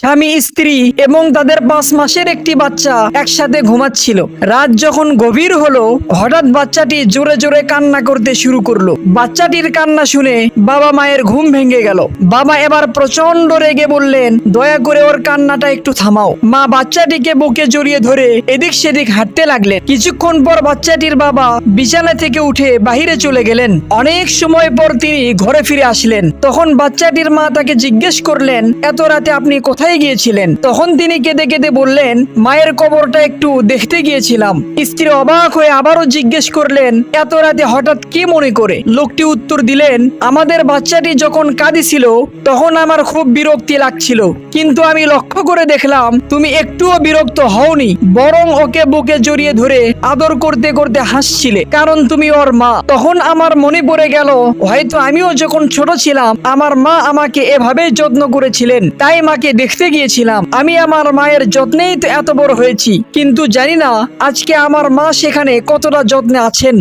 স্বামী স্ত্রী এবং তাদের 5 মাসের একটি বাচ্চা একসাথে ঘুমাচ্ছিল। রাত যখন গভীর হলো, হঠাৎ বাচ্চাটি জোরে জোরে কান্না করতে শুরু করলো। বাচ্চাটির কান্না শুনে বাবা মায়ের ঘুম ভেঙে গেল। বাবা এবার প্রচন্ড রেগে বললেন, দয়া করে ওর কান্নাটা একটু থামাও। মা বাচ্চাটিকে বুকে জড়িয়ে ধরে এদিক সেদিক হাঁটতে লাগলেন। কিছুক্ষণ পর বাচ্চাটির বাবা বিছানা থেকে উঠে বাহিরে চলে গেলেন। অনেক সময় পর তিনি ঘরে ফিরে আসলেন। তখন বাচ্চাটির মা তাকে জিজ্ঞেস করলেন, এত রাতে আপনি কোথায় গিয়েছিলেন? তখন তিনি কেঁদে কেঁদে বললেন, মায়ের কবরটা একটু দেখতে গিয়েছিলাম। স্ত্রী অবাক হয়ে আবারও জিজ্ঞেস করলেন, এত রাতে হঠাৎ কি মনে করে? লোকটি উত্তর দিলেন, আমাদের বাচ্চাটি যখন কাঁদিছিল তখন আমার খুব বিরক্তি লাগছিল, কিন্তু আমি লক্ষ্য করে দেখলাম তুমি একটুও বিরক্ত হওনি, বরং ওকে বুকে জড়িয়ে ধরে আদর করতে করতে হাসছিলে, কারণ তুমি ওর মা। তখন আমার মনে পড়ে গেল, হয়তো আমিও যখন ছোট ছিলাম আমার মা আমাকে এভাবেই যত্ন করেছিলেন, তাই মাকে দেখতে গিয়েছিলাম। আমি আমার মায়ের যত্নেই তো এত বড় হয়েছি, কিন্তু জানি না আজকে আমার মা সেখানে কতটা যত্নে আছেন।